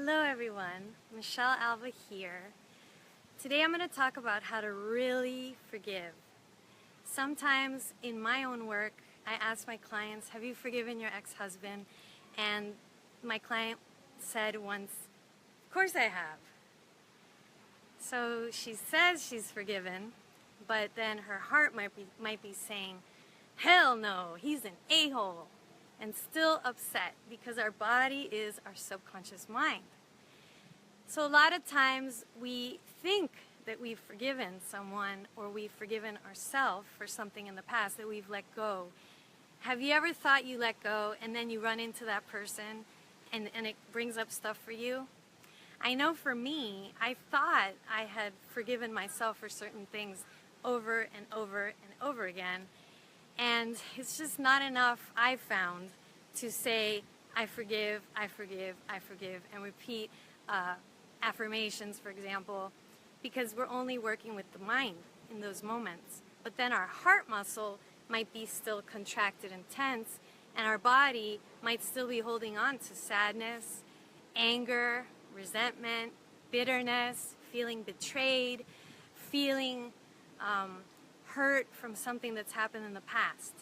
Hello everyone, Michelle Alva here. Today I'm going to talk about how to really forgive. Sometimes in my own work, I ask my clients, have you forgiven your ex-husband? And my client said once, of course I have. So she says she's forgiven, but then her heart might be saying, hell no, he's an a-hole. And still upset because our body is our subconscious mind. So a lot of times we think that we've forgiven someone or we've forgiven ourselves for something in the past that we've let go. Have you ever thought you let go and then you run into that person and it brings up stuff for you? I know for me, I thought I had forgiven myself for certain things over and over and over again. And it's just not enough, I've found, to say, I forgive, I forgive, I forgive, and repeat affirmations, for example, because we're only working with the mind in those moments. But then our heart muscle might be still contracted and tense, and our body might still be holding on to sadness, anger, resentment, bitterness, feeling betrayed, feeling hurt from something that's happened in the past.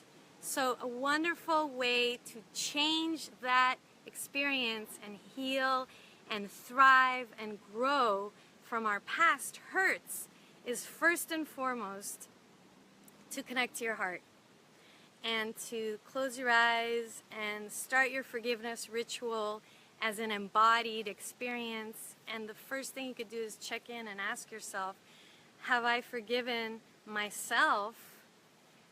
So a wonderful way to change that experience and heal and thrive and grow from our past hurts is first and foremost to connect to your heart and to close your eyes and start your forgiveness ritual as an embodied experience. And the first thing you could do is check in and ask yourself, have I forgiven myself?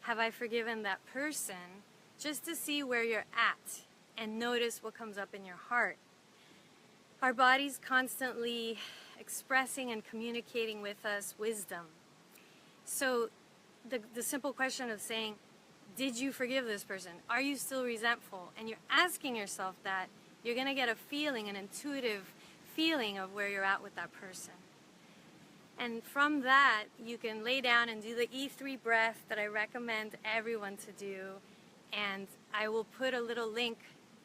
Have I forgiven that person? Just to see where you're at and notice what comes up in your heart. Our body's constantly expressing and communicating with us wisdom. So the simple question of saying, did you forgive this person? Are you still resentful? And you're asking yourself that, you're going to get a feeling, an intuitive feeling of where you're at with that person. And from that, you can lay down and do the E3 breath that I recommend everyone to do. And I will put a little link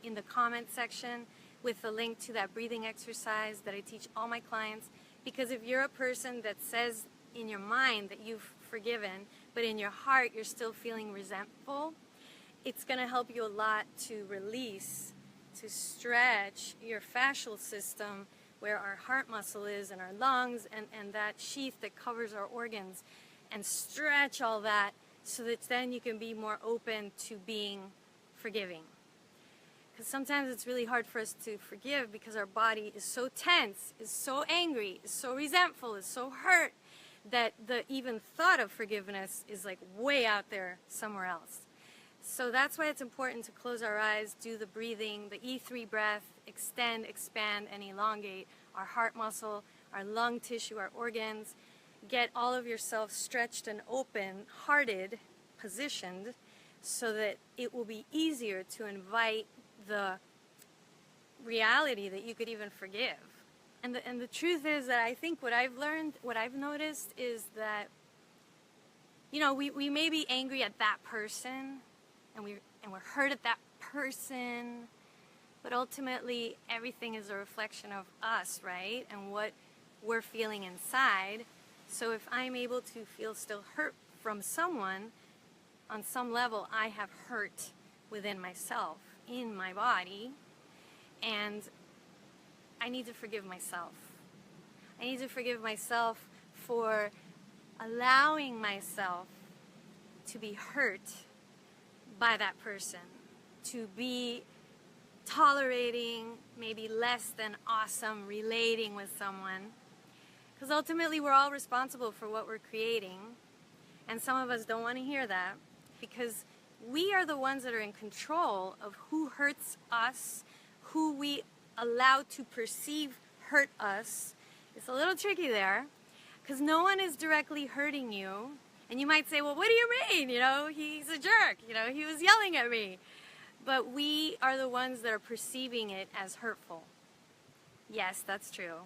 in the comment section with a link to that breathing exercise that I teach all my clients. Because if you're a person that says in your mind that you've forgiven, but in your heart you're still feeling resentful, it's going to help you a lot to release, to stretch your fascial system where our heart muscle is and our lungs and that sheath that covers our organs, and stretch all that so that then you can be more open to being forgiving. Because sometimes it's really hard for us to forgive because our body is so tense, is so angry, is so resentful, is so hurt that the even thought of forgiveness is like way out there somewhere else. So that's why it's important to close our eyes, do the breathing, the E3 breath, extend, expand, and elongate our heart muscle, our lung tissue, our organs. Get all of yourself stretched and open, hearted, positioned, so that it will be easier to invite the reality that you could even forgive. And the truth is that I think what I've learned, what I've noticed is that, you know, we may be angry at that person, and we're hurt at that person, but ultimately everything is a reflection of us, right? And what we're feeling inside. So if I'm able to feel still hurt from someone, on some level I have hurt within myself, in my body, and I need to forgive myself. I need to forgive myself for allowing myself to be hurt by that person, to be tolerating, maybe less than awesome relating with someone. Because ultimately we're all responsible for what we're creating, and some of us don't want to hear that because we are the ones that are in control of who hurts us, who we allow to perceive hurt us. It's a little tricky there because no one is directly hurting you. And you might say, well, what do you mean? You know, he's a jerk. You know, he was yelling at me. But we are the ones that are perceiving it as hurtful. Yes, that's true.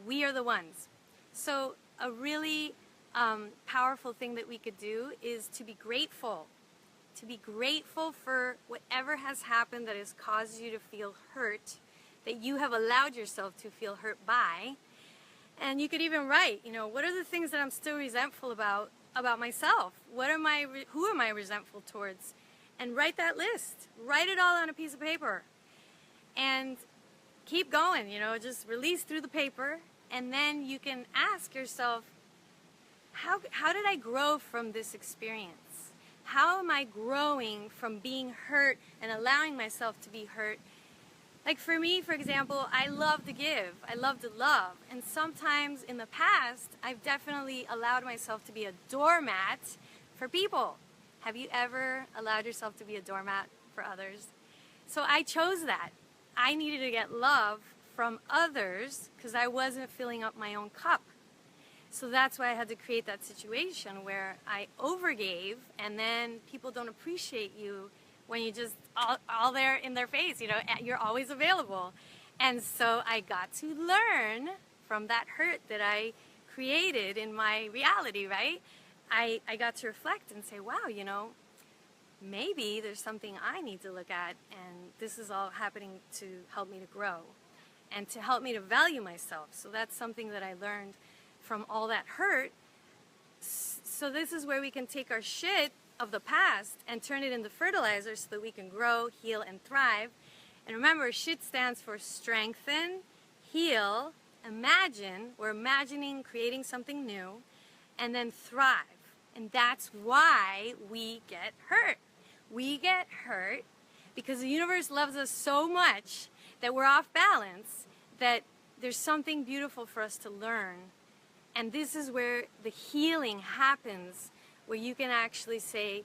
We are the ones. So a really powerful thing that we could do is to be grateful. To be grateful for whatever has happened that has caused you to feel hurt, that you have allowed yourself to feel hurt by. And you could even write, you know, what are the things that I'm still resentful about myself? Who am I resentful towards? And write that list. Write it all on a piece of paper. And keep going, you know, just release through the paper. And then you can ask yourself, how did I grow from this experience? How am I growing from being hurt and allowing myself to be hurt? Like for me, for example, I love to give. I love to love. And sometimes in the past, I've definitely allowed myself to be a doormat for people. Have you ever allowed yourself to be a doormat for others? So I chose that. I needed to get love from others because I wasn't filling up my own cup. So that's why I had to create that situation where I overgave, and then people don't appreciate you when you just all there in their face, you know, you're always available. And so I got to learn from that hurt that I created in my reality, right? I got to reflect and say, wow, you know, maybe there's something I need to look at, and this is all happening to help me to grow and to help me to value myself. So that's something that I learned from all that hurt. So this is where we can take our shit of the past and turn it into fertilizer so that we can grow, heal, and thrive. And remember, shit stands for strengthen, heal, imagine. We're imagining creating something new, and then thrive. And that's why we get hurt. We get hurt because the universe loves us so much that we're off balance, that there's something beautiful for us to learn. And this is where the healing happens, where you can actually say,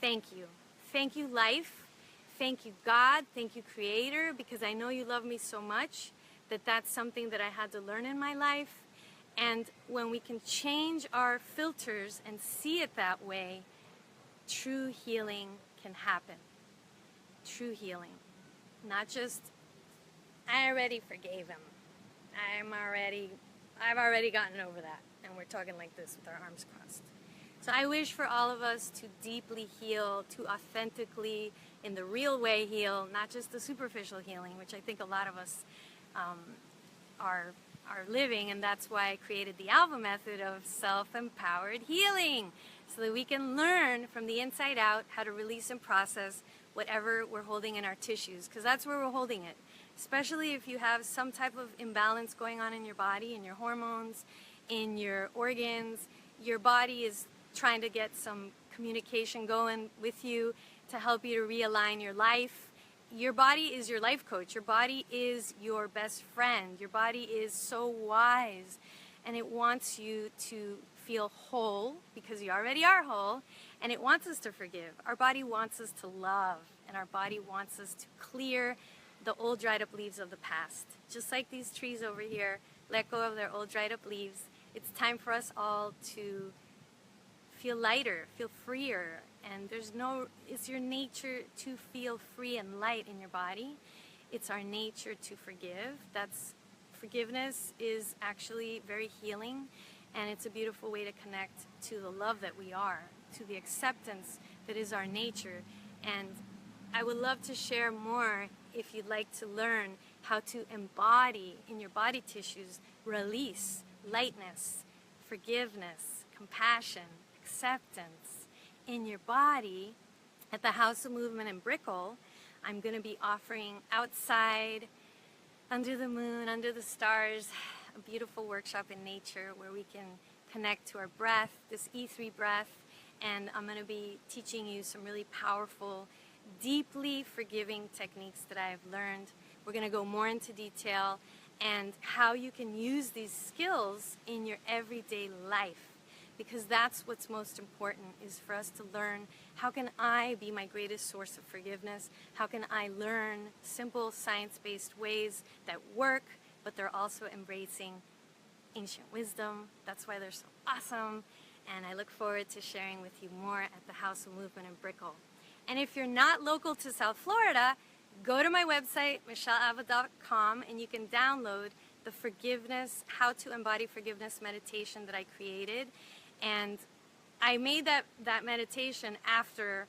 thank you. Thank you, life. Thank you, God. Thank you, Creator, because I know you love me so much that that's something that I had to learn in my life. And when we can change our filters and see it that way, true healing can happen. True healing. Not just, I already forgave him. I've already gotten over that. And we're talking like this with our arms crossed. So I wish for all of us to deeply heal, to authentically, in the real way heal, not just the superficial healing, which I think a lot of us are living, and that's why I created the ALVA Method of self-empowered healing, so that we can learn from the inside out how to release and process whatever we're holding in our tissues, because that's where we're holding it. Especially if you have some type of imbalance going on in your body, in your hormones, in your organs, your body is trying to get some communication going with you to help you to realign your life. Your body is your life coach. Your body is your best friend. Your body is so wise, and it wants you to feel whole, because you already are whole, and it wants us to forgive. Our body wants us to love, and our body wants us to clear the old dried up leaves of the past. Just like these trees over here let go of their old dried up leaves, it's time for us all to feel lighter, feel freer. And it's your nature to feel free and light in your body. It's our nature to forgive. Forgiveness is actually very healing, and it's a beautiful way to connect to the love that we are, to the acceptance that is our nature. And I would love to share more if you'd like to learn how to embody in your body tissues release, lightness, forgiveness, compassion, acceptance in your body. At the House of Movement in Brickell, I'm going to be offering outside, under the moon, under the stars, a beautiful workshop in nature where we can connect to our breath, this E3 breath, and I'm going to be teaching you some really powerful, deeply forgiving techniques that I've learned. We're going to go more into detail and how you can use these skills in your everyday life, because that's what's most important, is for us to learn, how can I be my greatest source of forgiveness? How can I learn simple science-based ways that work, but they're also embracing ancient wisdom? That's why they're so awesome, and I look forward to sharing with you more at the House of Movement in Brickell. And if you're not local to South Florida, go to my website, michellealva.com, and you can download the forgiveness, how to embody forgiveness meditation that I created. And I made that meditation after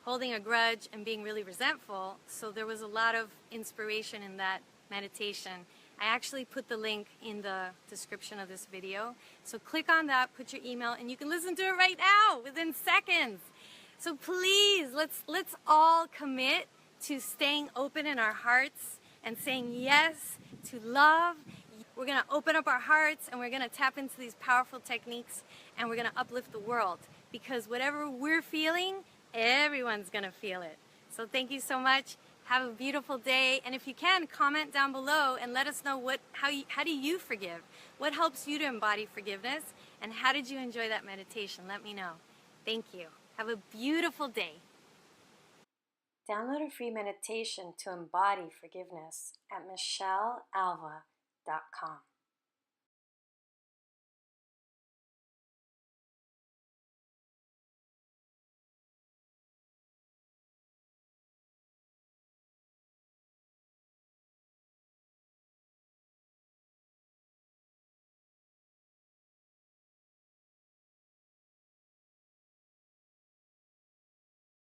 holding a grudge and being really resentful. So there was a lot of inspiration in that meditation. I actually put the link in the description of this video. So click on that, put your email, and you can listen to it right now within seconds. So please, let's all commit to staying open in our hearts and saying yes to love. We're going to open up our hearts and we're going to tap into these powerful techniques and we're going to uplift the world, because whatever we're feeling, everyone's going to feel it. So thank you so much. Have a beautiful day, and if you can, comment down below and let us know how do you forgive? What helps you to embody forgiveness, and how did you enjoy that meditation? Let me know. Thank you. Have a beautiful day. Download a free meditation to embody forgiveness at michellealva.com.